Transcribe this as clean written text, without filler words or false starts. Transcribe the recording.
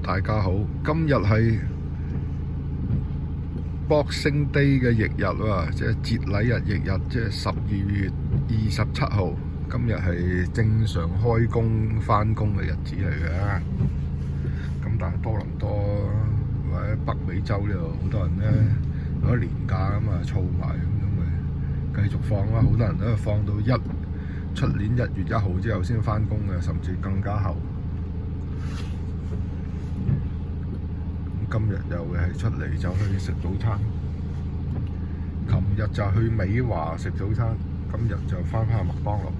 大家好，今日係 Boxing Day 嘅翌日啊，即係節禮日翌日，即係12月27號。今日係正常開工返工嘅日子嚟嘅。咁但係多倫多或者北美洲呢度，好多人咧攞年假咁啊，儲埋咁咪繼續放啦。好多人都係放到出年1月1號之後先返工嘅，甚至更加後。今日又係出嚟就去食早餐，琴日就去美華食早餐，今日就返麥當勞。